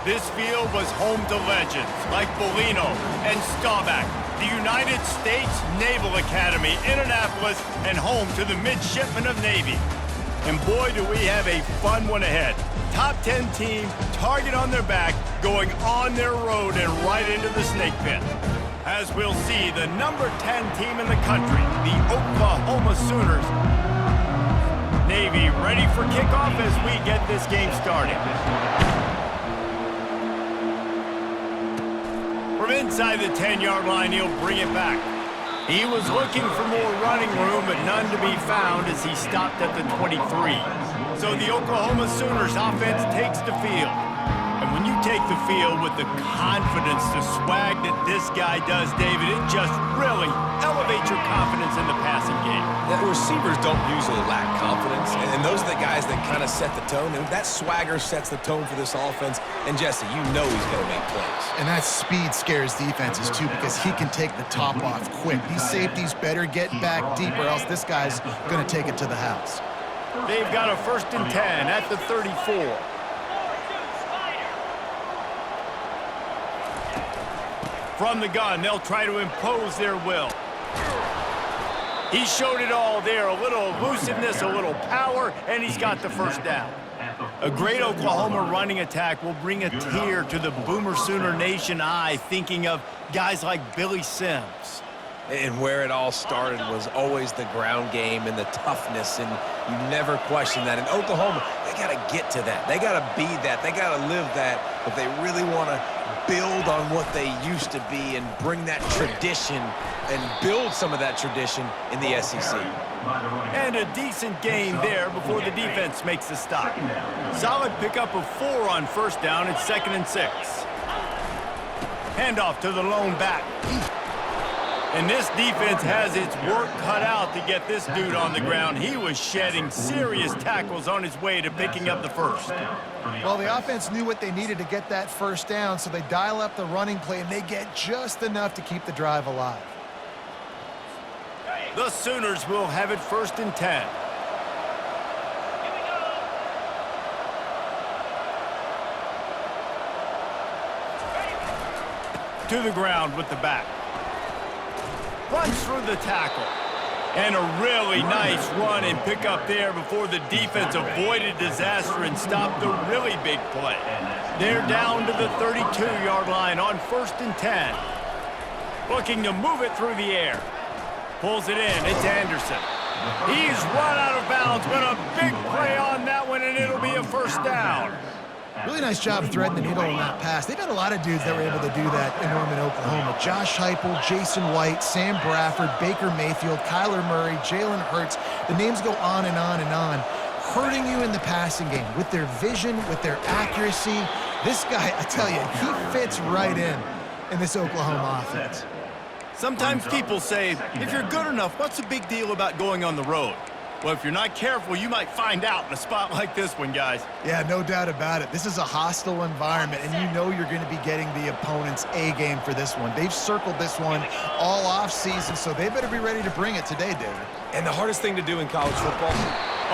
This field was home to legends like Bellino and Staubach, the United States Naval Academy in Annapolis, and home to the Midshipmen of Navy. And boy, do we have a fun one ahead. Top 10 team, target on their back, going on their road and right into the snake pit. As we'll see, the number 10 team in the country, the Oklahoma Sooners. Navy ready for kickoff as we get this game started. From inside the 10-yard line, he'll bring it back. He was looking for more running room, but none to be found as he stopped at the 23. So the Oklahoma Sooners offense takes the field. And when you take the field with the confidence, the swag that this guy does, David, it just really elevates your confidence in the passing game. The receivers don't usually lack confidence, and those are the guys that kind of set the tone, and that swagger sets the tone for this offense. And Jesse, you know he's going to make plays. And that speed scares defenses, too, because he can take the top off quick. These safeties better get back deep, or else this guy's going to take it to the house. They've got a 1st and 10 at the 34. From the gun, they'll try to impose their will. He showed it all there, a little elusiveness, a little power, and he's got the first down. A great Oklahoma running attack will bring a tear to the Boomer Sooner Nation eye, thinking of guys like Billy Sims. And where it all started was always the ground game and the toughness, and you never question that. In Oklahoma, they got to get to that. They got to be that. They got to live that if they really want to build on what they used to be and bring that tradition and build some of that tradition in the SEC. And a decent gain there before the defense makes the stop. Solid pickup of 4 on 1st down. It's 2nd and 6. Handoff to the lone back. And this defense has its work cut out to get this dude on the ground. He was shedding serious tackles on his way to picking up the first. Well, the offense knew what they needed to get that 1st down, so they dial up the running play, and they get just enough to keep the drive alive. The Sooners will have it 1st and 10. To the ground with the back. Runs through the tackle. And a really nice run and pick up there before the defense avoided disaster and stopped the really big play. They're down to the 32-yard line on 1st and 10. Looking to move it through the air. Pulls it in. It's Anderson. He's run out of bounds, but a big play on that one, and it'll be a 1st down. Really nice job threading the needle on that pass. They've had a lot of dudes that were able to do that in Norman, Oklahoma. Josh Heupel, Jason White, Sam Bradford, Baker Mayfield, Kyler Murray, Jalen Hurts. The names go on and on and on. Hurting you in the passing game with their vision, with their accuracy. This guy, I tell you, he fits right in this Oklahoma offense. Sometimes people say, if you're good enough, what's the big deal about going on the road? Well, if you're not careful, you might find out in a spot like this one, guys. Yeah, no doubt about it. This is a hostile environment, and you know you're going to be getting the opponent's A-game for this one. They've circled this one all off-season, so they better be ready to bring it today, David. And the hardest thing to do in college football?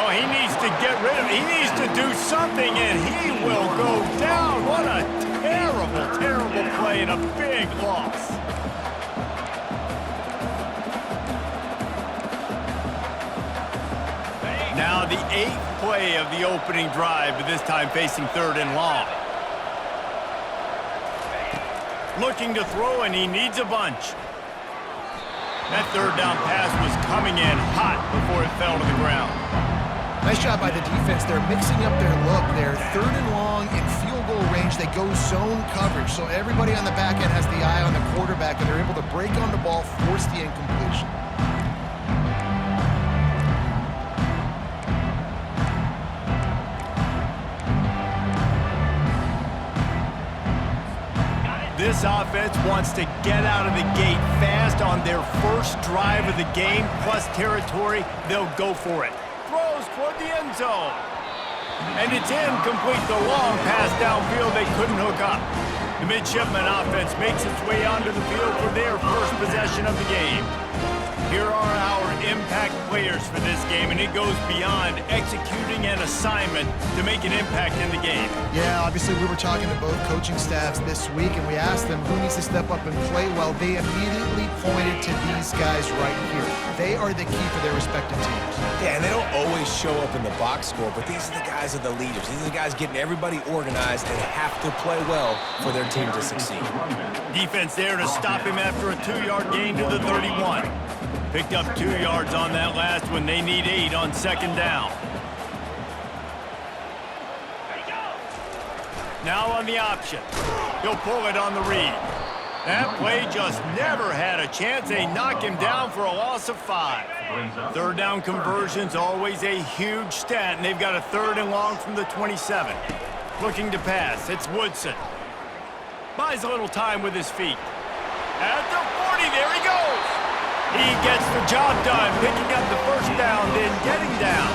Oh, he needs to get rid of it. He needs to do something, and he will go down. What a terrible, terrible play and a big loss. Now the 8th play of the opening drive, but this time facing 3rd and long. Looking to throw, and he needs a bunch. That 3rd down pass was coming in hot before it fell to the ground. Nice job by the defense. They're mixing up their look. They're 3rd and long in field goal range. They go zone coverage, so everybody on the back end has the eye on the quarterback, and they're able to break on the ball, force the incompletion. This offense wants to get out of the gate fast on their first drive of the game, plus territory. They'll go for it. Throws toward the end zone. And it's incomplete. The long pass downfield they couldn't hook up. The Midshipman offense makes its way onto the field for their first possession of the game. Here are our impact players for this game, and it goes beyond executing an assignment to make an impact in the game. Yeah, obviously we were talking to both coaching staffs this week, and we asked them who needs to step up and play well. They immediately pointed to these guys right here. They are the key for their respective teams. Yeah, and they don't always show up in the box score, but these are the guys that are the leaders. These are the guys getting everybody organized and have to play well for their team to succeed. Defense there to stop him after a 2-yard gain to the 31. Picked up 2 yards on that last one. They need 8 on second down. Now on the option. He'll pull it on the read. That play just never had a chance. They knock him down for a loss of 5. Third down conversion's always a huge stat, and they've got a 3rd and long from the 27. Looking to pass. It's Woodson. Buys a little time with his feet. At the 40, there he goes. He gets the job done, picking up the first down, then getting down.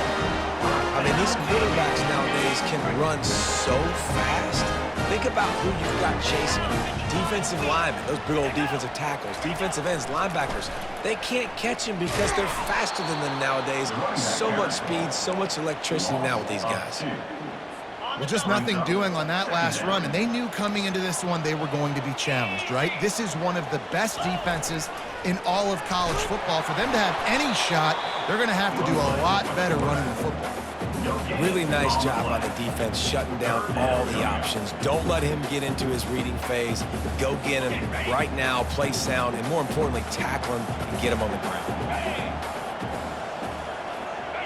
I mean, these quarterbacks nowadays can run so fast. Think about who you've got chasing you. Defensive linemen, those big old defensive tackles, defensive ends, linebackers. They can't catch him because they're faster than them nowadays. So much speed, so much electricity now with these guys. Well, just nothing doing on that last run, and they knew coming into this one they were going to be challenged, right? This is one of the best defenses in all of college football. For them to have any shot, they're going to have to do a lot better running the football. Really nice job by the defense shutting down all the options. Don't let him get into his reading phase. Go get him right now, play sound, and more importantly, tackle him and get him on the ground.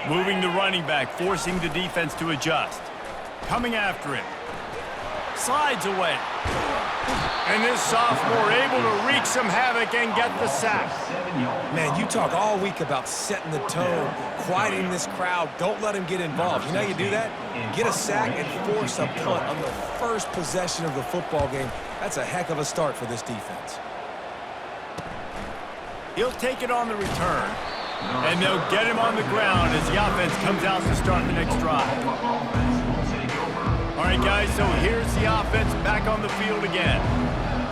Moving the running back, forcing the defense to adjust. Coming after him. Slides away. And this sophomore able to wreak some havoc and get the sack. Man, you talk all week about setting the tone, quieting this crowd. Don't let him get involved. You know how you do that? Get a sack and force a punt on the first possession of the football game. That's a heck of a start for this defense. He'll take it on the return. And they'll get him on the ground as the offense comes out to start the next drive. All right, guys, so here's the offense back on the field again.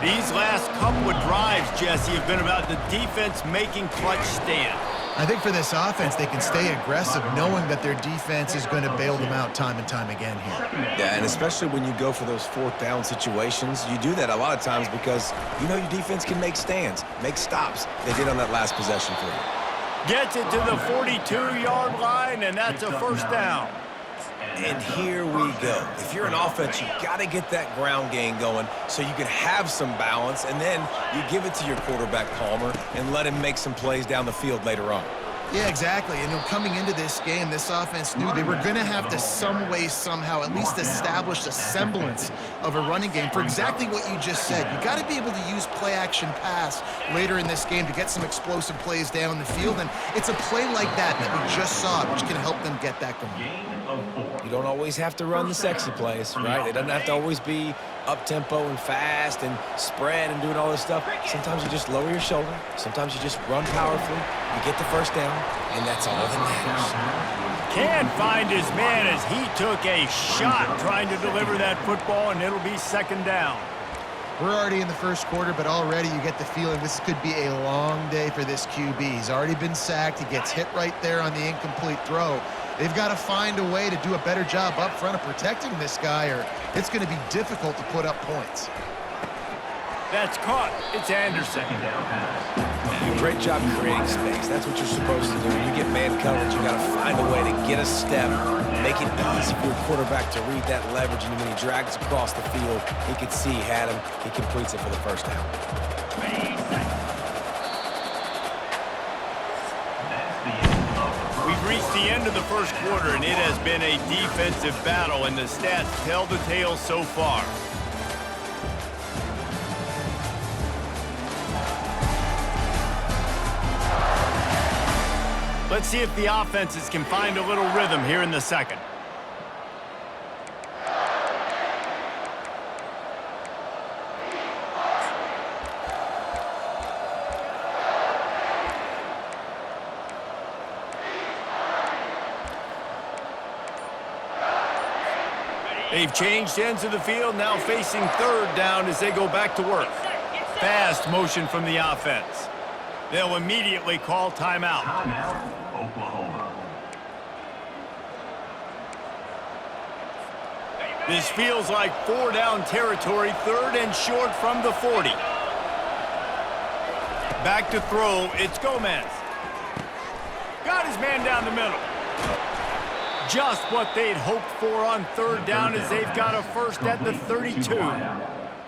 These last couple of drives, Jesse, have been about the defense making clutch stand. I think for this offense, they can stay aggressive knowing that their defense is going to bail them out time and time again here. Yeah, and especially when you go for those 4th down situations, you do that a lot of times because you know your defense can make stands, make stops. They did on that last possession for you. Gets it to the 42-yard line, and that's a first down. And here we go. If you're an offense, you've got to get that ground game going so you can have some balance, and then you give it to your quarterback, Palmer, and let him make some plays down the field later on. Yeah, exactly. And coming into this game, this offense knew they were going to have to some way, somehow, at least establish a semblance of a running game for exactly what you just said. You got to be able to use play-action pass later in this game to get some explosive plays down the field. And it's a play like that we just saw, which can help them get that going. You don't always have to run the sexy plays, right? It doesn't have to always be up-tempo and fast and spread and doing all this stuff. Sometimes you just lower your shoulder. Sometimes you just run powerfully. You get the first down, and that's all that matters. Can't find his man as he took a shot trying to deliver that football, and it'll be second down. We're already in the first quarter, but already you get the feeling this could be a long day for this QB. He's already been sacked. He gets hit right there on the incomplete throw. They've got to find a way to do a better job up front of protecting this guy, or it's going to be difficult to put up points. That's caught. It's Anderson. Great job creating space. That's what you're supposed to do. When you get man coverage, you got to find a way to get a step, make it easy for your quarterback to read that leverage, and when he drags across the field, he can see he had him. He completes it for the first down. We've reached the end of the first quarter, and it has been a defensive battle, and the stats tell the tale so far. Let's see if the offenses can find a little rhythm here in the second. They've changed ends of the field, now facing third down as they go back to work. Fast motion from the offense. They'll immediately call timeout. Oklahoma. This feels like 4-down territory, 3rd and short from the 40. Back to throw, it's Gomez. Got his man down the middle. Just what they'd hoped for on 3rd down as they've got a first at the 32.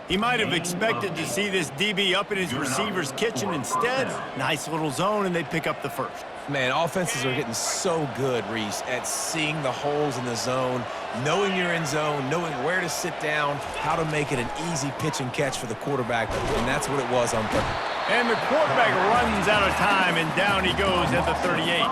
He might have expected to see this DB up in his receiver's kitchen. Instead, nice little zone, and they pick up the first. Man, offenses are getting so good, Reese, at seeing the holes in the zone, knowing you're in zone, knowing where to sit down, how to make it an easy pitch and catch for the quarterback, and that's what it was on third. And the quarterback runs out of time, and down he goes at the 38.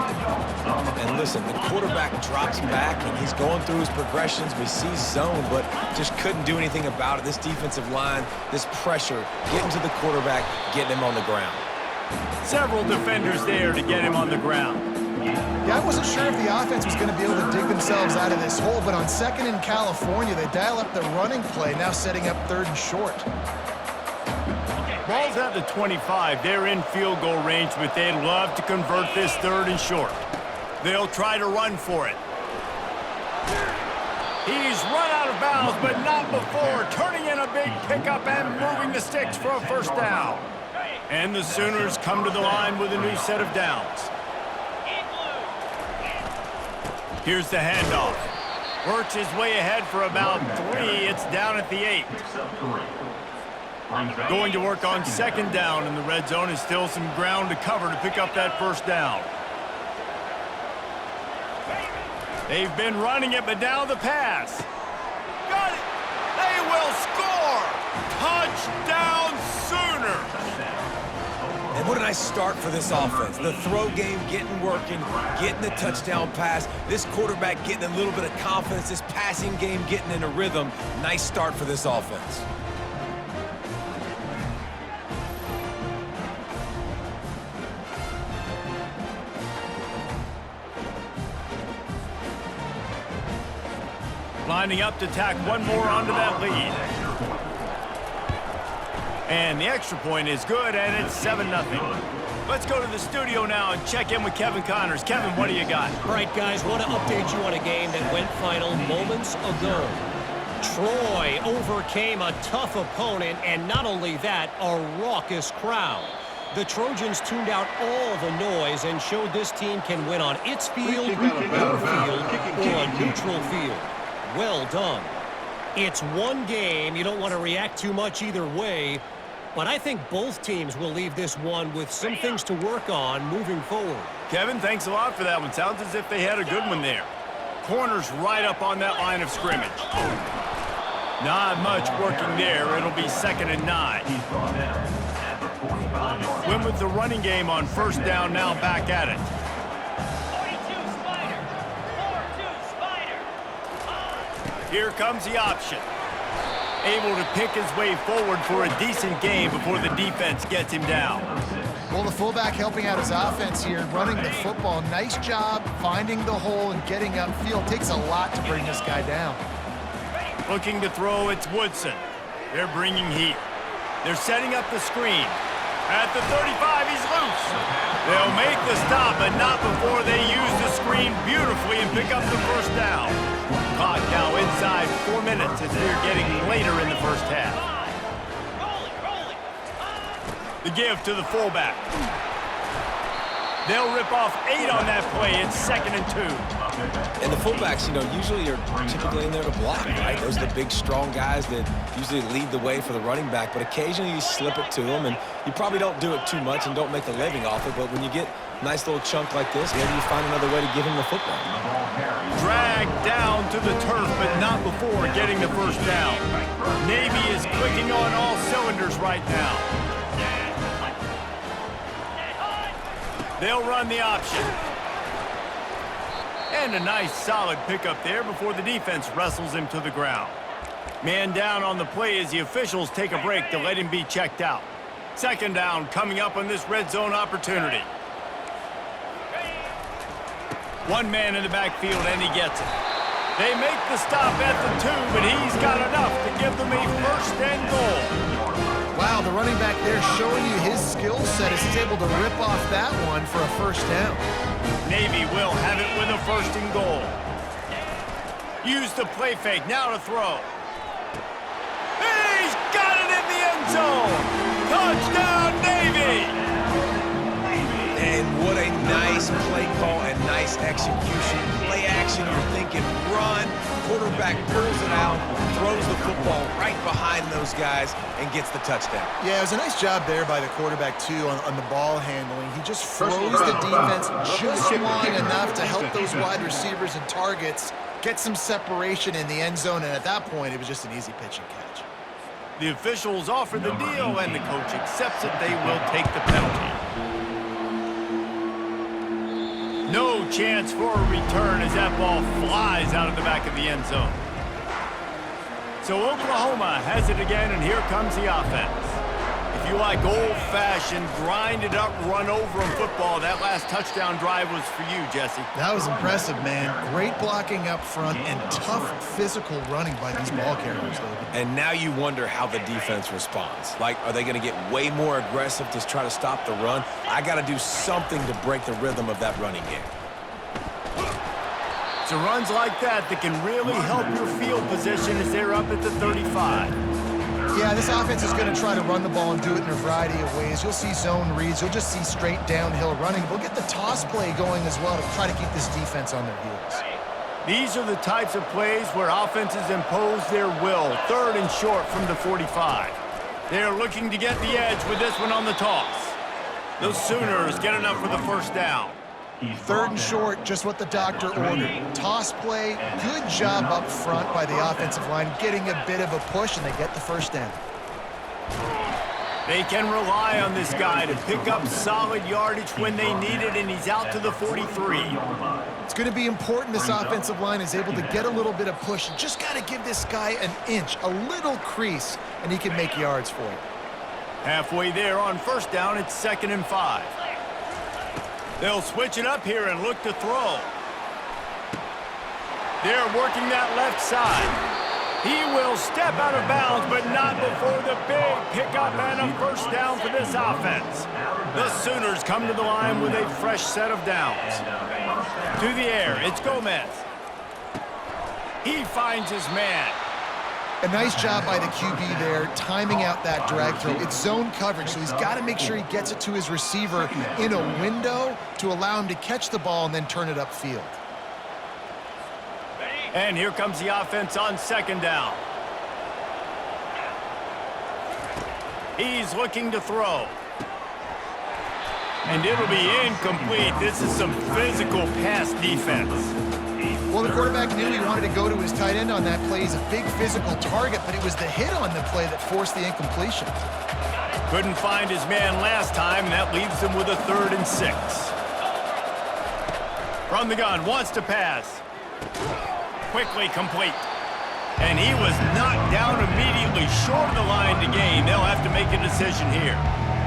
And listen, the quarterback drops back, and he's going through his progressions. We see zone, but just couldn't do anything about it. This defensive line, this pressure, getting to the quarterback, getting him on the ground. Several defenders there to get him on the ground. Yeah, I wasn't sure if the offense was going to be able to dig themselves out of this hole, but on 2nd in California, they dial up the running play, now setting up 3rd and short. Ball's at the 25. They're in field goal range, but they'd love to convert this 3rd and short. They'll try to run for it. He's run out of bounds, but not before. Turning in a big pickup and moving the sticks for a first down. And the Sooners come to the line with a new set of downs. Here's the handoff. Works his way ahead for about 3. It's down at the 8. Going to work on 2nd down, and the red zone is still some ground to cover to pick up that first down. They've been running it, but now the pass. Got it! They will score! Touchdown Sooners! And what a nice start for this offense. The throw game getting working, getting the touchdown pass. This quarterback getting a little bit of confidence. This passing game getting in a rhythm. Nice start for this offense. Lining up to tack one more onto that lead. And the extra point is good, and it's 7-0. Let's go to the studio now and check in with Kevin Connors. Kevin, what do you got? All right, guys, want to update you on a game that went final moments ago. Troy overcame a tough opponent, and not only that, a raucous crowd. The Trojans tuned out all the noise and showed this team can win on its field, their field, or a neutral field. Well done. It's one game. You don't want to react too much either way, but I think both teams will leave this one with some things to work on moving forward. Kevin, thanks a lot for that one. Sounds as if they had a good one there. Corners right up on that line of scrimmage. Not much working there. It'll be 2nd and 9. Went with the running game on 1st down, now back at it. Here comes the option. Able to pick his way forward for a decent game before the defense gets him down. Well, the fullback helping out his offense here, running the football. Nice job finding the hole and getting upfield. Takes a lot to bring this guy down. Looking to throw, it's Woodson. They're bringing heat. They're setting up the screen. At the 35, he's loose. They'll make the stop, but not before they use the screen beautifully and pick up the first down. Clock now inside 4 minutes as they're getting later in the first half. The give to the fullback. They'll rip off 8 on that play. It's 2nd and 2. And the fullbacks, you know, usually are typically in there to block, right? Those are the big, strong guys that usually lead the way for the running back, but occasionally you slip it to them, and you probably don't do it too much and don't make a living off it, but when you get a nice little chunk like this, maybe you find another way to give him the football. Dragged down to the turf, but not before getting the first down. Navy is clicking on all cylinders right now. They'll run the option. And a nice solid pickup there before the defense wrestles him to the ground. Man down on the play as the officials take a break to let him be checked out. 2nd down coming up on this red zone opportunity. One man in the backfield, and he gets it. They make the stop at the 2, but he's got enough to give them a 1st and goal. Wow, the running back there showing you his skill set as he's able to rip off that one for a first down. Navy will have it with a 1st and goal. Use the play fake, now to throw. He's got it in the end zone! Touchdown, Navy! And what a nice play call and nice execution. Play action, you're thinking run. Quarterback pulls it out, throws the football right behind those guys, and gets the touchdown. Yeah, it was a nice job there by the quarterback, too, on the ball handling. He just froze the defense just long enough to help those wide receivers and targets get some separation in the end zone, and at that point, it was just an easy pitch and catch. The officials offer the deal, and the coach accepts it. They will take the penalty. No chance for a return as that ball flies out of the back of the end zone. So Oklahoma has it again, and here comes the offense. If you like old-fashioned, grind-it-up, run-over-'em football, that last touchdown drive was for you, Jesse. That was impressive, man. Great blocking up front and tough physical running by these ball carriers, David. And now you wonder how the defense responds. Like, are they going to get way more aggressive to try to stop the run? I got to do something to break the rhythm of that running game. It's runs like that can really help your field position as they're up at the 35. Yeah, this offense is going to try to run the ball and do it in a variety of ways. You'll see zone reads. You'll just see straight downhill running. We'll get the toss play going as well to try to keep this defense on their heels. These are the types of plays where offenses impose their will. 3rd and short from the 45. They're looking to get the edge with this one on the toss. The Sooners get enough for the 1st down. 3rd and short, just what the doctor ordered. Toss play, good job up front by the offensive line, getting a bit of a push, and they get the 1st down. They can rely on this guy to pick up solid yardage when they need it, and he's out to the 43. It's going to be important this offensive line is able to get a little bit of push. Just got to give this guy an inch, a little crease, and he can make yards for it. Halfway there on 1st down, it's 2nd and 5. They'll switch it up here and look to throw. They're working that left side. He will step out of bounds, but not before the big pickup and a 1st down for this offense. The Sooners come to the line with a fresh set of downs. To the air, it's Gomez. He finds his man. A nice job by the QB there, timing out that drag throw. It's zone coverage, so he's got to make sure he gets it to his receiver in a window to allow him to catch the ball and then turn it upfield. And here comes the offense on 2nd down. He's looking to throw. And it'll be incomplete. This is some physical pass defense. Well, the quarterback knew he wanted to go to his tight end on that play. He's a big physical target, but it was the hit on the play that forced the incompletion. Couldn't find his man last time. That leaves him with a 3rd and 6. From the gun, wants to pass. Quickly complete. And he was knocked down immediately short of the line to gain. They'll have to make a decision here.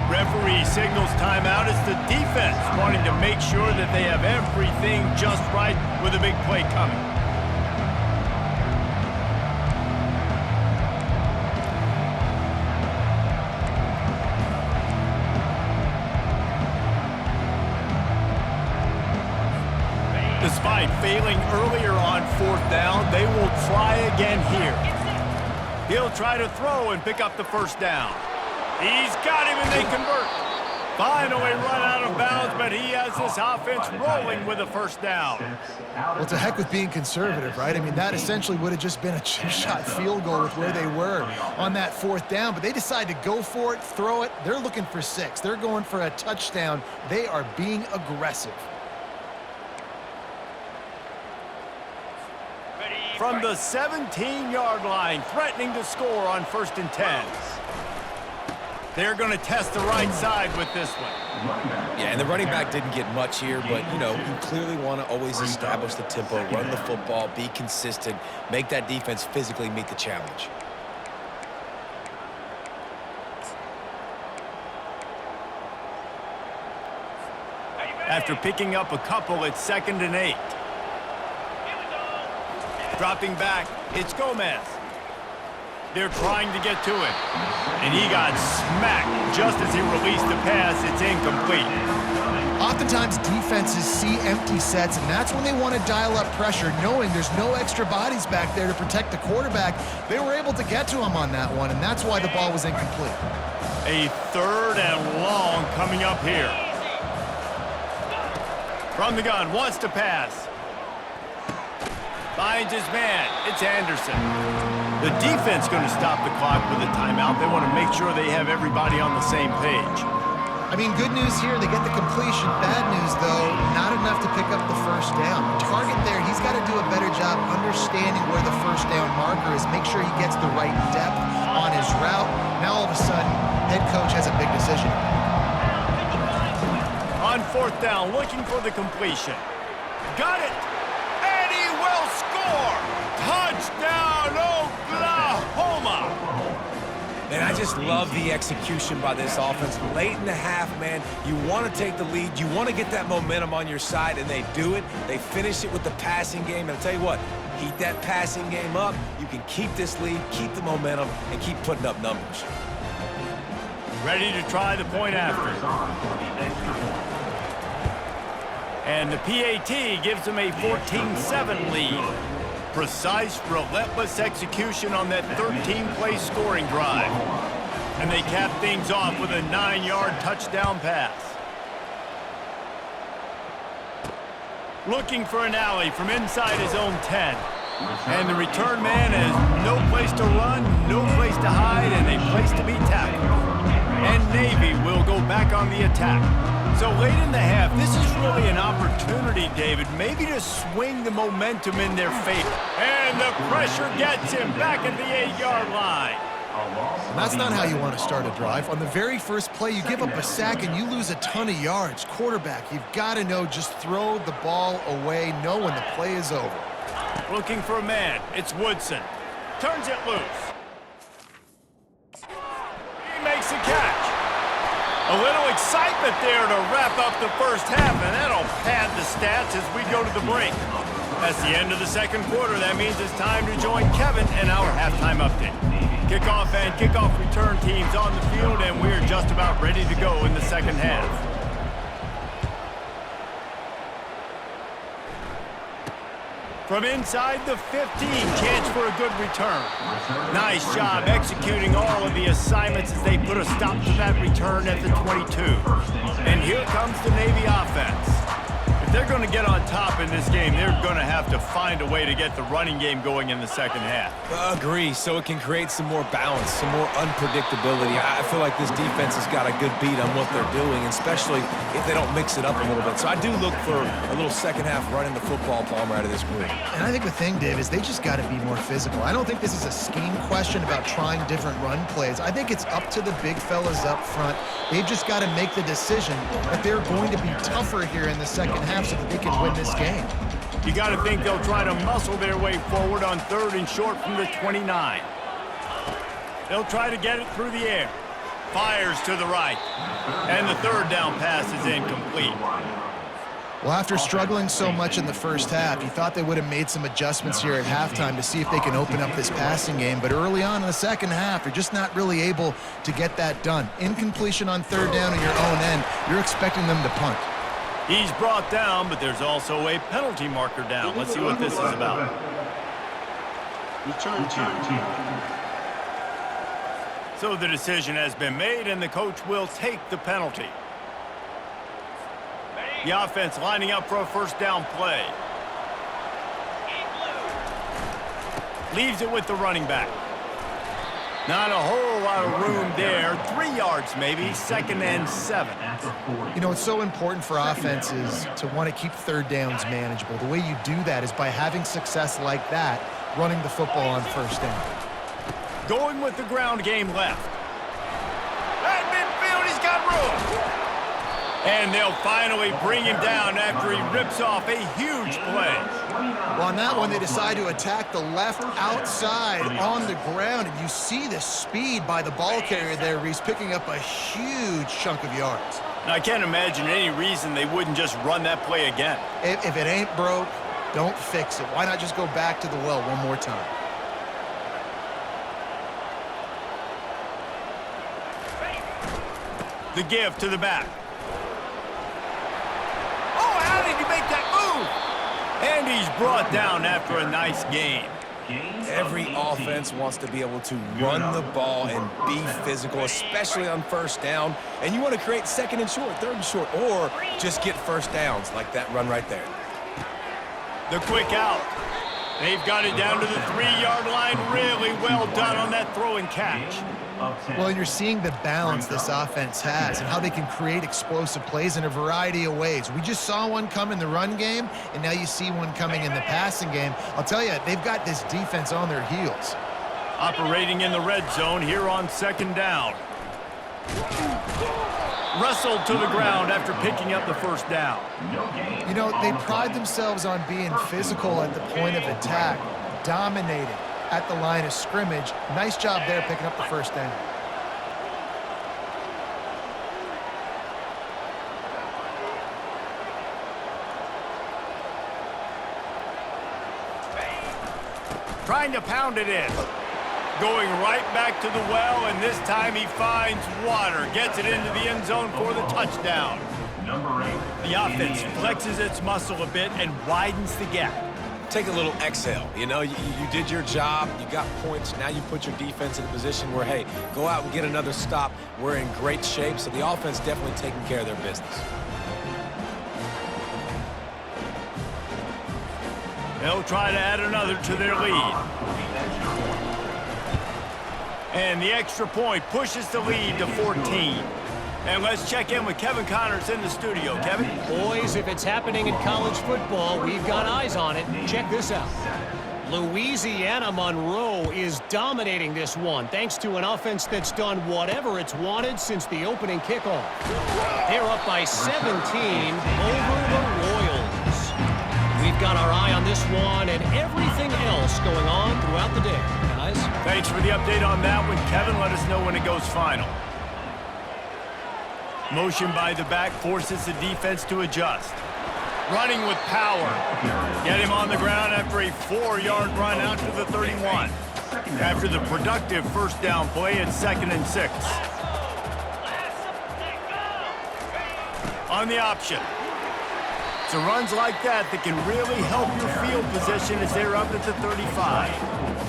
Referee signals timeout. It's the defense wanting to make sure that they have everything just right with a big play coming. Despite failing earlier on 4th down, they will try again here. He'll try to throw and pick up the 1st down. He's got him, and they convert. Finally run out of bounds, but he has this offense rolling with a 1st down. Well, to heck with being conservative, right? I mean, that essentially would have just been a chip-shot field goal with where they were on that 4th down, but they decide to go for it, throw it. They're looking for 6. They're going for a touchdown. They are being aggressive. From the 17-yard line, threatening to score on 1st and 10. They're going to test the right side with this one. Yeah, and the running back didn't get much here, but, you know, you clearly want to always establish the tempo, run the football, be consistent, make that defense physically meet the challenge. After picking up a couple, it's 2nd and 8. Dropping back, it's Gomez. They're trying to get to him. And he got smacked just as he released the pass. It's incomplete. Oftentimes, defenses see empty sets, and that's when they want to dial up pressure, knowing there's no extra bodies back there to protect the quarterback. They were able to get to him on that one, and that's why the ball was incomplete. A 3rd and long coming up here. From the gun, wants to pass. Finds his man. It's Anderson. The defense going to stop the clock with a timeout. They want to make sure they have everybody on the same page. I mean, good news here, they get the completion. Bad news, though, not enough to pick up the first down. The target there, he's got to do a better job understanding where the first down marker is, make sure he gets the right depth on his route. Now, all of a sudden, head coach has a big decision. On 4th down, looking for the completion. Got it! And he will score! Touchdown, Oklahoma! Man, I just love the execution by this offense. Late in the half, man, you want to take the lead. You want to get that momentum on your side, and they do it. They finish it with the passing game. And I'll tell you what, keep that passing game up. You can keep this lead, keep the momentum, and keep putting up numbers. Ready to try the point after. And the PAT gives them a 14-7 lead. Precise, relentless execution on that 13-play scoring drive. And they cap things off with a 9-yard touchdown pass. Looking for an alley from inside his own 10. And the return man has no place to run, no place to hide, and a place to be tackled. And Navy will go back on the attack. So late in the half, this is really an opportunity, David, maybe to swing the momentum in their favor. And the pressure gets him back at the 8-yard line. And that's not how you want to start a drive. On the very first play, you give up a sack and you lose a ton of yards. Quarterback, you've got to know, just throw the ball away, know when the play is over. Looking for a man. It's Woodson. Turns it loose. He makes a catch. A little excitement there to wrap up the first half, and that'll pad the stats as we go to the break. That's the end of the second quarter. That means it's time to join Kevin in our halftime update. Kickoff and kickoff return teams on the field, and we're just about ready to go in the second half. From inside the 15, chance for a good return. Nice job executing all of the assignments as they put a stop to that return at the 22. And here comes the Navy offense. If they're going to get on top in this game, they're going to have to find a way to get the running game going in the second half. Agree, so it can create some more balance, some more unpredictability. I feel like this defense has got a good beat on what they're doing, especially if they don't mix it up a little bit. So I do look for a little second half running the football Palmer out of this group. And I think the thing, Dave, is they just got to be more physical. I don't think this is a scheme question about trying different run plays. I think it's up to the big fellas up front. They've just got to make the decision that they're going to be tougher here in the second half so that they can win this game. You got to think they'll try to muscle their way forward on 3rd and short from the 29. They'll try to get it through the air. Fires to the right. And the 3rd down pass is incomplete. Well, after struggling so much in the first half, you thought they would have made some adjustments here at halftime to see if they can open up this passing game. But early on in the second half, you're just not really able to get that done. Incompletion on 3rd down in your own end, you're expecting them to punt. He's brought down, but there's also a penalty marker down. Let's see what this is about. Return team. So the decision has been made, and the coach will take the penalty. The offense lining up for a first down play. Leaves it with the running back. Not a whole lot of room there. 3 yards maybe, 2nd and 7. You know, it's so important for offenses to want to keep 3rd downs manageable. The way you do that is by having success like that, running the football on 1st down. Going with the ground game left. At midfield, he's got room. And they'll finally bring him down after he rips off a huge play. Well, on that one, they decide to attack the left outside on the ground, and you see the speed by the ball carrier there, Reese, picking up a huge chunk of yards. Now, I can't imagine any reason they wouldn't just run that play again. If it ain't broke, don't fix it. Why not just go back to the well one more time? The give to the back. Oh, how did he make that move? And he's brought down after a nice gain. Every offense wants to be able to run the ball and be physical, especially on first down. And you want to create second and short, third and short, or just get first downs like that run right there. The quick out. They've got it down to the 3-yard line. Really well done on that throw and catch. Well, you're seeing the balance this offense has and how they can create explosive plays in a variety of ways. We just saw one come in the run game, and now you see one coming in the passing game. I'll tell you, they've got this defense on their heels. Operating in the red zone here on second down. Wrestled to the ground after picking up the first down. You know, they pride themselves on being physical at the point of attack, dominating at the line of scrimmage. Nice job there picking up the first down. Trying to pound it in. Going right back to the well, and this time he finds water. Gets it into the end zone for the touchdown. The offense flexes its muscle a bit and widens the gap. Take a little exhale. You know, you did your job. You got points. Now you put your defense in a position where, hey, go out and get another stop. We're in great shape, so the offense definitely taking care of their business. They'll try to add another to their lead. And the extra point pushes the lead to 14. And let's check in with Kevin Connors in the studio. Kevin? Boys, if it's happening in college football, we've got eyes on it. Check this out. Louisiana Monroe is dominating this one thanks to an offense that's done whatever it's wanted since the opening kickoff. They're up by 17 over the Royals. We've got our eye on this one and everything else going on throughout the day, guys. Thanks for the update on that one, Kevin. Let us know when it goes final. Motion by the back forces the defense to adjust. Running with power. Get him on the ground after a 4-yard run out to the 31. After the productive first down play at 2nd and 6. On the option. It's runs like that that can really help your field position as they're up at the 35.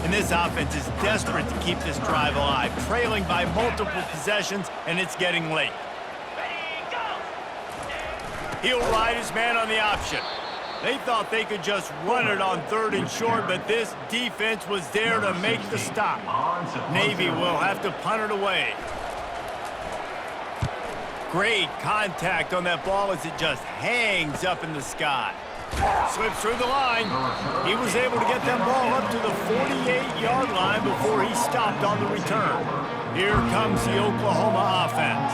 And this offense is desperate to keep this drive alive, trailing by multiple possessions, and it's getting late. He'll ride his man on the option. They thought they could just run it on 3rd and short, but this defense was there to make the stop. Navy will have to punt it away. Great contact on that ball as it just hangs up in the sky. Slips through the line. He was able to get that ball up to the 48-yard line before he stopped on the return. Here comes the Oklahoma offense.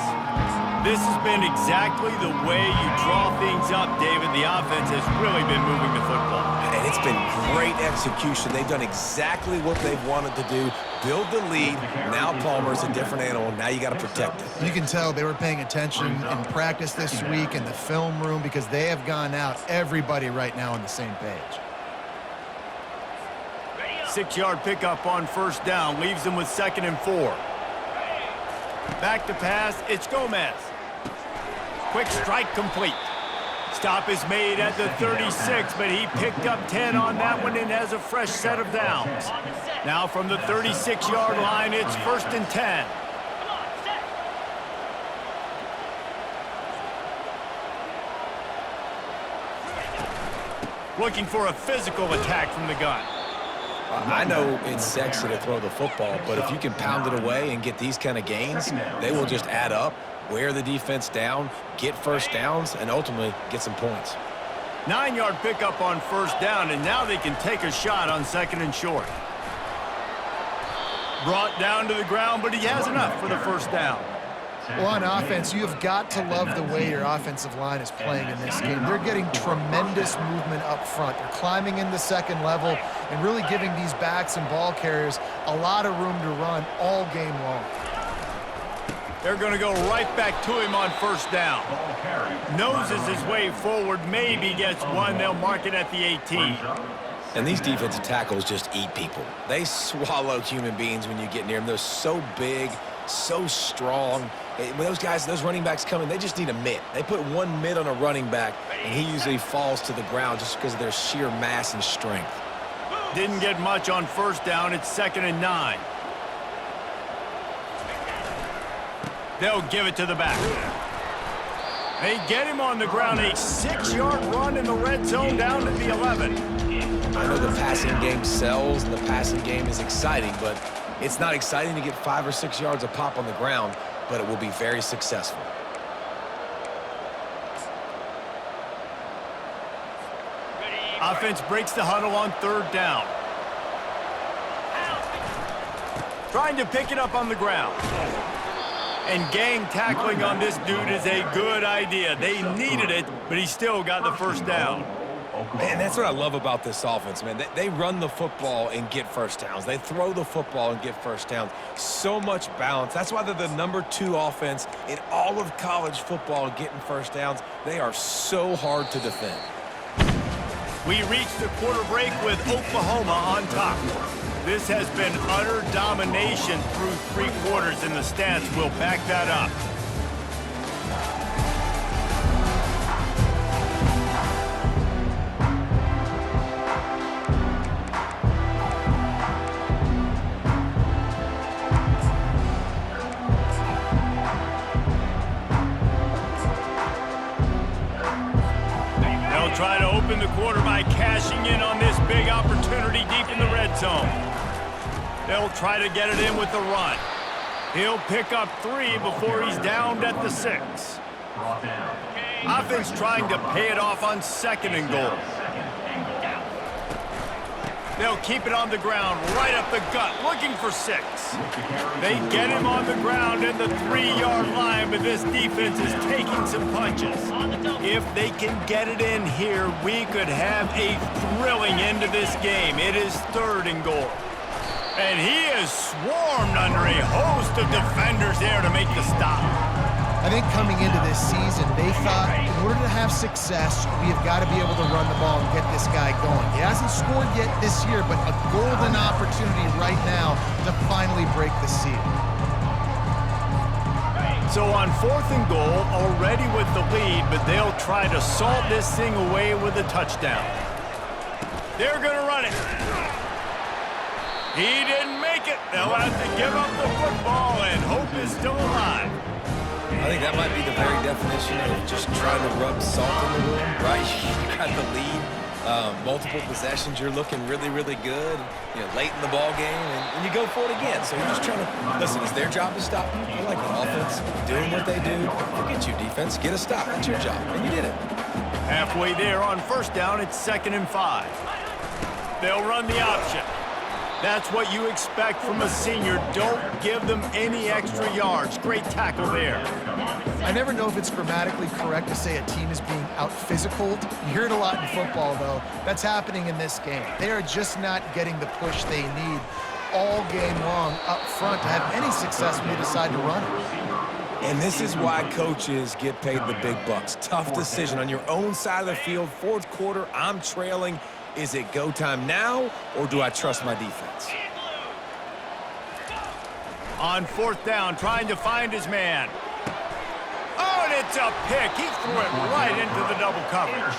This has been exactly the way you draw things up, David. The offense has really been moving the football. And it's been great execution. They've done exactly what they've wanted to do. Build the lead. Now Palmer's a different animal. Now you got to protect it. You can tell they were paying attention in practice this week in the film room because they have gone out, everybody right now on the same page. 6-yard pickup on first down leaves them with 2nd and 4. Back to pass, it's Gomez. Quick strike complete. Stop is made at the 36, but he picked up 10 on that one and has a fresh set of downs. Now from the 36-yard line, it's 1st and 10. Looking for a physical attack from the gun. I know it's sexy to throw the football, but if you can pound it away and get these kind of gains, they will just add up, wear the defense down, get first downs, and ultimately get some points. 9-yard pickup on first down, and now they can take a shot on 2nd and short. Brought down to the ground, but he has enough for the first down. Well, on offense, you've got to love the way your offensive line is playing in this game. They're getting tremendous movement up front. They're climbing in the second level and really giving these backs and ball carriers a lot of room to run all game long. They're going to go right back to him on first down. Noses his way forward, maybe gets one. They'll mark it at the 18. And these defensive tackles just eat people. They swallow human beings when you get near them. They're so big, so strong. When those running backs come in, they just need a mitt. They put one mitt on a running back, and he usually falls to the ground just because of their sheer mass and strength. Didn't get much on first down. It's 2nd and 9. They'll give it to the back. They get him on the ground. A 6-yard run in the red zone down to the 11. I know the passing game sells and the passing game is exciting, but it's not exciting to get 5 or 6 yards a pop on the ground, but it will be very successful. Offense breaks the huddle on 3rd down. Trying to pick it up on the ground. And gang tackling on this dude is a good idea. They needed it, but he still got the first down. Man, that's what I love about this offense, man. They run the football and get first downs. They throw the football and get first downs. So much balance. That's why they're the #2 offense in all of college football getting first downs. They are so hard to defend. We reach the quarter break with Oklahoma on top. This has been utter domination through 3 quarters, and the stats will back that up. They'll try to open the quarter by cashing in on this big opportunity deep in the red zone. They'll try to get it in with the run. He'll pick up 3 before he's downed at the 6. Offense trying to pay it off on 2nd and goal. They'll keep it on the ground, right up the gut, looking for 6. They get him on the ground in the 3-yard line, but this defense is taking some punches. If they can get it in here, we could have a thrilling end to this game. It is 3rd and goal. And he is swarmed under a host of defenders there to make the stop. I think coming into this season, they thought in order to have success, we have got to be able to run the ball and get this guy going. He hasn't scored yet this year, but a golden opportunity right now to finally break the seal. So on 4th and goal, already with the lead, but they'll try to salt this thing away with a touchdown. They're going to run it. He didn't make it. They'll have to give up the football, and hope is still alive. I think that might be the very definition of just trying to rub salt in the wound, right? You got the lead, multiple possessions, you're looking really, really good, late in the ball game, and you go for it again. So you're just trying to, listen, it's their job to stop you. I like the offense doing what they do. Forget you, defense. Get a stop. That's your job, and you did it. Halfway there on 1st down, it's 2nd and 5. They'll run the option. That's what you expect from a senior. Don't give them any extra yards. Great tackle there. I never know if it's grammatically correct to say a team is being out-physicaled. You hear it a lot in football, though. That's happening in this game. They are just not getting the push they need all game long up front to have any success when they decide to run it. And this is why coaches get paid the big bucks. Tough decision on your own side of the field. 4th quarter, I'm trailing. Is it go time now, or do I trust my defense? On 4th down, trying to find his man. Oh, and it's a pick. He threw it right into the double coverage.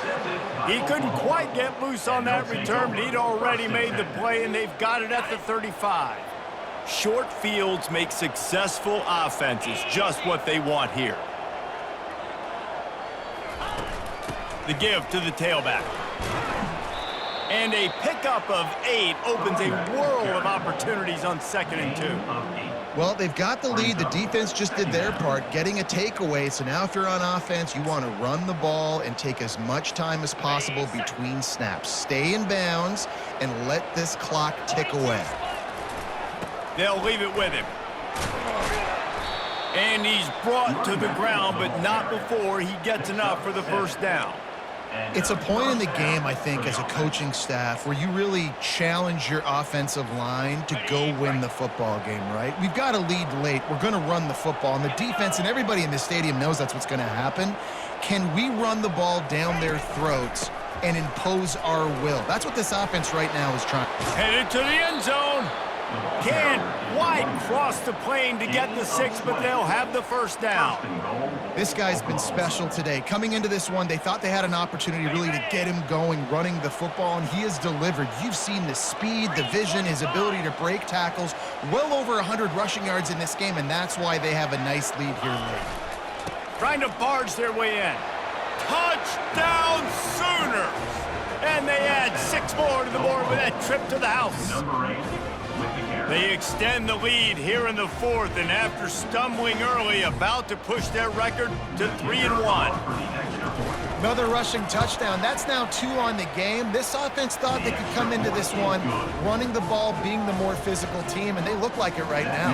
He couldn't quite get loose on that return, but he'd already made the play, and they've got it at the 35. Short fields make successful offenses just what they want here. The give to the tailback. And a pickup of 8 opens a world of opportunities on 2nd and 2. Well, they've got the lead. The defense just did their part, getting a takeaway. So now if you're on offense, you want to run the ball and take as much time as possible between snaps. Stay in bounds and let this clock tick away. They'll leave it with him. And he's brought to the ground, but not before he gets enough for the first down. It's a point in the game, I think, as a coaching staff where you really challenge your offensive line to go win the football game, right? We've got to lead late. We're going to run the football. And the defense and everybody in the stadium knows that's what's going to happen. Can we run the ball down their throats and impose our will. That's what this offense right now is trying. Headed to the end zone. Can White cross the plane to get the 6, but they'll have the first down. This guy's been special today. Coming into this one, they thought they had an opportunity really to get him going, running the football, and he has delivered. You've seen the speed, the vision, his ability to break tackles, well over 100 rushing yards in this game, and that's why they have a nice lead here late. Trying to barge their way in. Touchdown Sooners! And they add 6 more to the board with that trip to the house. Number 8 with the carry. They extend the lead here in the 4th, and after stumbling early, about to push their record to 3-1. Another rushing touchdown. That's now 2 on the game. This offense thought they could come into this one running the ball, being the more physical team, and they look like it right now.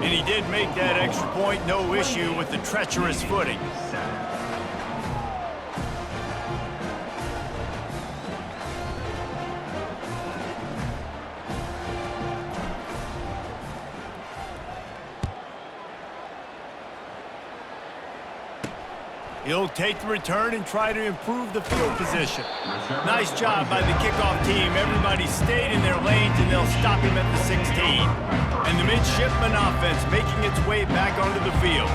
And he did make that extra point, no issue with the treacherous footing. He'll take the return and try to improve the field position. Nice job by the kickoff team. Everybody stayed in their lanes, and they'll stop him at the 16. And the midshipman offense making its way back onto the field.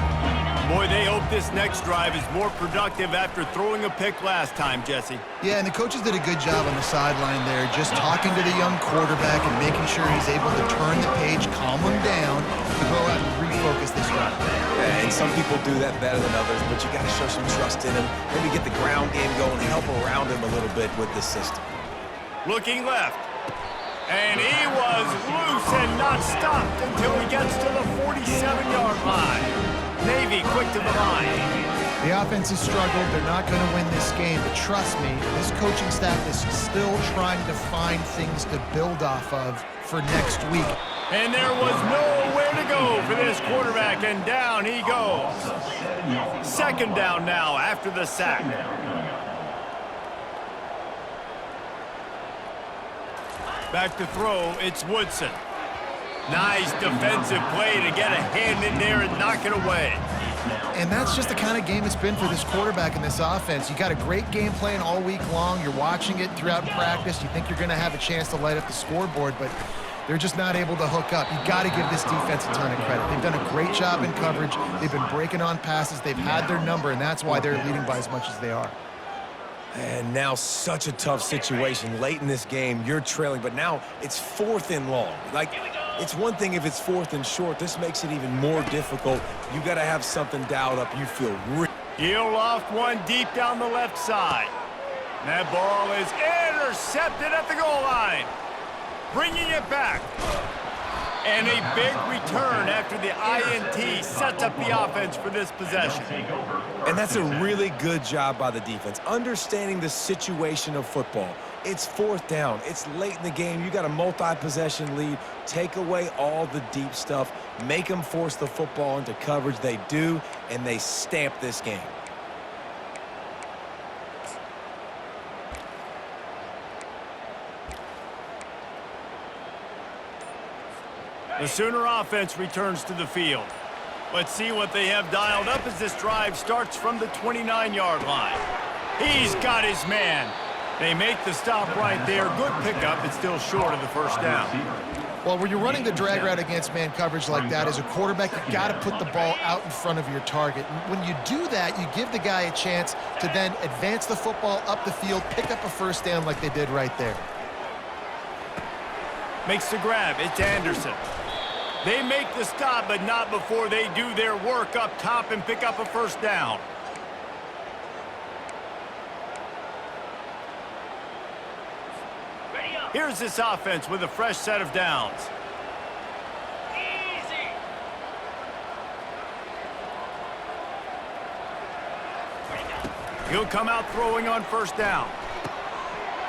Boy, they hope this next drive is more productive after throwing a pick last time, Jesse. Yeah, and the coaches did a good job on the sideline there, just talking to the young quarterback and making sure he's able to turn the page, calm him down, to go out and refocus this drive. Yeah, and some people do that better than others, but you got to show some trust in him. Maybe get the ground game going and help around him a little bit with this system. Looking left. And he was loose and not stopped until he gets to the 47-yard line. Navy quick to the line. The offense has struggled. They're not going to win this game, but trust me, this coaching staff is still trying to find things to build off of for next week. And there was nowhere to go for this quarterback, and down he goes. 2nd down now after the sack. Back to throw, it's Woodson. Nice defensive play to get a hand in there and knock it away. And that's just the kind of game it's been for this quarterback in this offense. You got a great game plan all week long. You're watching it throughout practice. You think you're going to have a chance to light up the scoreboard, but they're just not able to hook up. You got to give this defense a ton of credit. They've done a great job in coverage. They've been breaking on passes. They've had their number, and that's why they're leading by as much as they are. And now such a tough situation. Late in this game, you're trailing, but now it's 4th and long. Like, it's one thing if it's 4th and short. This makes it even more difficult. You got to have something dialed up. You feel real. He'll loft one deep down the left side. That ball is intercepted at the goal line. Bringing it back. And a big return after the INT sets up the offense for this possession. And that's a really good job by the defense, understanding the situation of football. It's 4th down. It's late in the game. You got a multi-possession lead. Take away all the deep stuff. Make them force the football into coverage. They do, and they stamp this game. The Sooner offense returns to the field. Let's see what they have dialed up as this drive starts from the 29-yard line. He's got his man. They make the stop right there. Good pickup. It's still short of the first down. Well, when you're running the drag route against man coverage like that, as a quarterback, you got to put the ball out in front of your target. And when you do that, you give the guy a chance to then advance the football up the field, pick up a first down like they did right there. Makes the grab. It's Anderson. They make the stop, but not before they do their work up top and pick up a first down. Here's this offense with a fresh set of downs. Easy. He'll come out throwing on first down.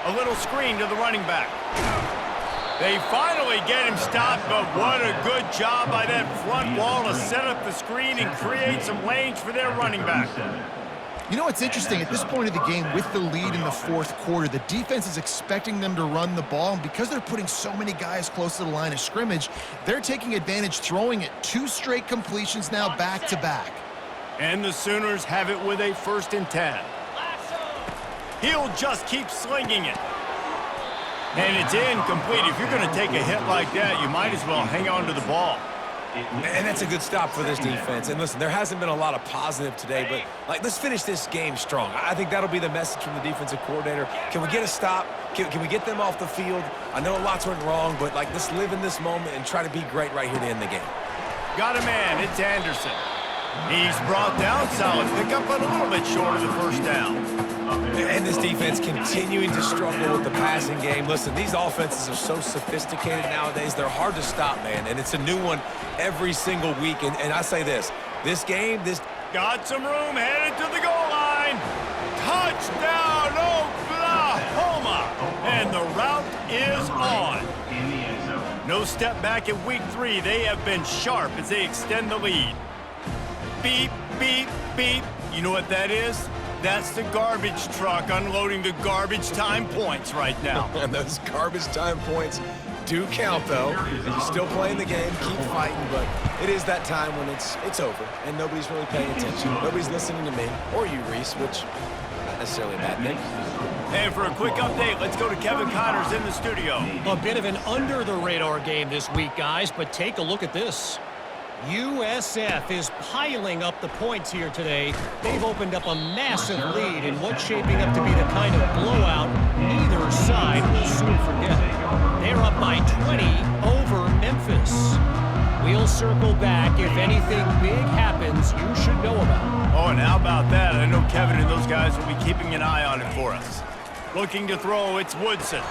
A little screen to the running back. They finally get him stopped, but what a good job by that front wall to set up the screen and create some lanes for their running back. You know what's interesting? At this point of the game, with the lead in the 4th quarter, the defense is expecting them to run the ball, and because they're putting so many guys close to the line of scrimmage, they're taking advantage, throwing it 2 straight completions now back-to-back. And the Sooners have it with a 1st and 10. He'll just keep slinging it. And it's incomplete. If you're going to take a hit like that, you might as well hang on to the ball. And that's a good stop for this defense. And listen, there hasn't been a lot of positive today, but let's finish this game strong. I think that'll be the message from the defensive coordinator. Can we get a stop? Can we get them off the field? I know lots went wrong, but let's live in this moment and try to be great right here to end the game. Got a man. It's Anderson. He's brought down. Solid pickup, but a little bit short of the first down. And this defense continuing to struggle with the passing game. Listen, these offenses are so sophisticated nowadays. They're hard to stop, man. And it's a new one every single week. And I say this game, Got some room, headed to the goal line. Touchdown, Oklahoma. And the route is on. No step back in week 3. They have been sharp as they extend the lead. Beep, beep, beep. You know what that is? That's the garbage truck unloading the garbage time points right now. And those garbage time points do count, though. You're still playing the game, keep fighting, but it is that time when it's over, and nobody's really paying attention. Nobody's listening to me, or you, Reese, which not necessarily a bad thing. And for a quick update, let's go to Kevin Connors in the studio. A bit of an under-the-radar game this week, guys, but take a look at this. USF is piling up the points here today. They've opened up a massive lead in what's shaping up to be the kind of blowout neither side will soon forget. They're up by 20 over Memphis. We'll circle back if anything big happens you should know about. Oh, and how about that? I know Kevin and those guys will be keeping an eye on it for us. Looking to throw, it's Woodson.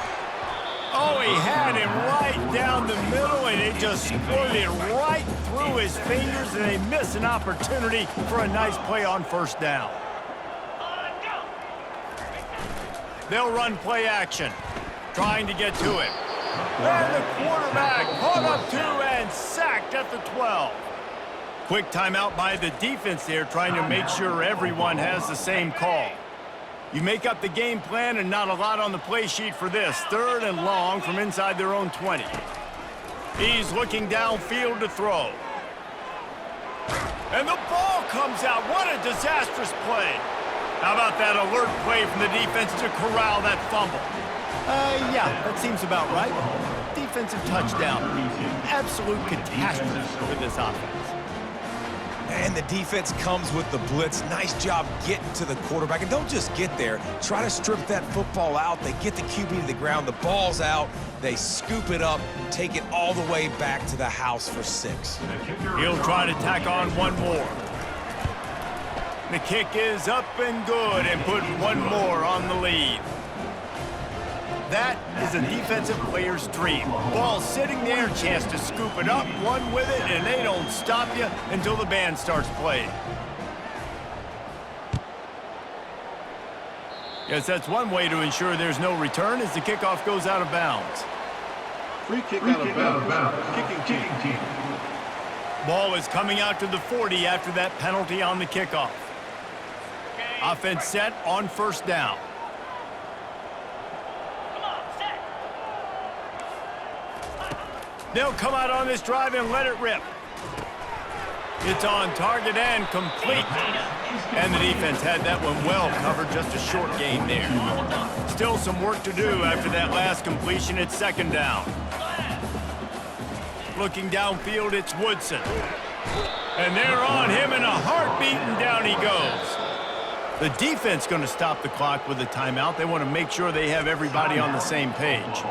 Oh, he had him right down the middle, and it just squirted it right through his fingers, and they miss an opportunity for a nice play on first down. They'll run play action, trying to get to him. And the quarterback caught up to and sacked at the 12. Quick timeout by the defense there, trying to make sure everyone has the same call. You make up the game plan and not a lot on the play sheet for this. 3rd and long from inside their own 20. He's looking downfield to throw. And the ball comes out. What a disastrous play. How about that alert play from the defense to corral that fumble? Yeah, that seems about right. Defensive touchdown. Absolute catastrophe for this offense. And the defense comes with the blitz. Nice job getting to the quarterback. And don't just get there. Try to strip that football out. They get the QB to the ground. The ball's out. They scoop it up, take it all the way back to the house for 6. He'll try to tack on one more. The kick is up and good and put one more on the lead. That is a defensive player's dream. Ball sitting there, chance to scoop it up, one with it, and they don't stop you until the band starts playing. Yes, that's one way to ensure there's no return as the kickoff goes out of bounds. Free kick out of bounds. Kicking team. Ball is coming out to the 40 after that penalty on the kickoff. Offense set on first down. They'll come out on this drive and let it rip. It's on target and complete. And the defense had that one well covered, just a short gain there. Still some work to do after that last completion at 2nd down. Looking downfield, it's Woodson. And they're on him in a heartbeat, and down he goes. The defense going to stop the clock with a timeout. They want to make sure they have everybody on the same page.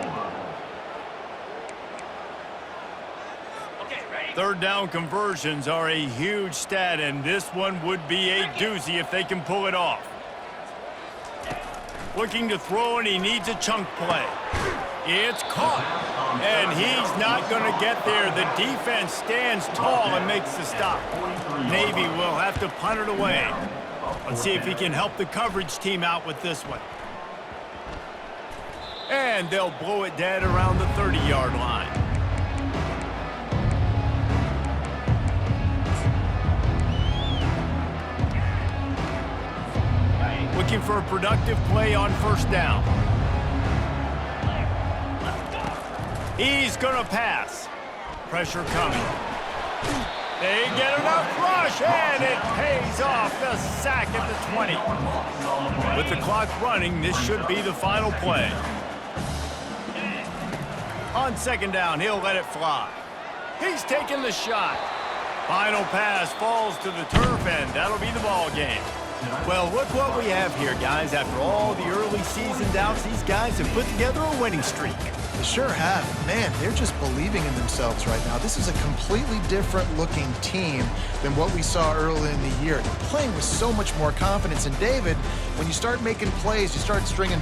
3rd down conversions are a huge stat, and this one would be a doozy if they can pull it off. Looking to throw, and he needs a chunk play. It's caught, and he's not going to get there. The defense stands tall and makes the stop. Navy will have to punt it away. Let's see if he can help the coverage team out with this one. And they'll blow it dead around the 30-yard line. Looking for a productive play on first down. He's going to pass. Pressure coming. They get enough rush, and it pays off. The sack at the 20. With the clock running, this should be the final play. On second down, he'll let it fly. He's taking the shot. Final pass falls to the turf, and that'll be the ball game. Well, look what we have here, guys. After all the early season doubts, these guys have put together a winning streak. They sure have. Man, they're just believing in themselves right now. This is a completely different looking team than what we saw early in the year. They're playing with so much more confidence. And David, when you start making plays, you start stringing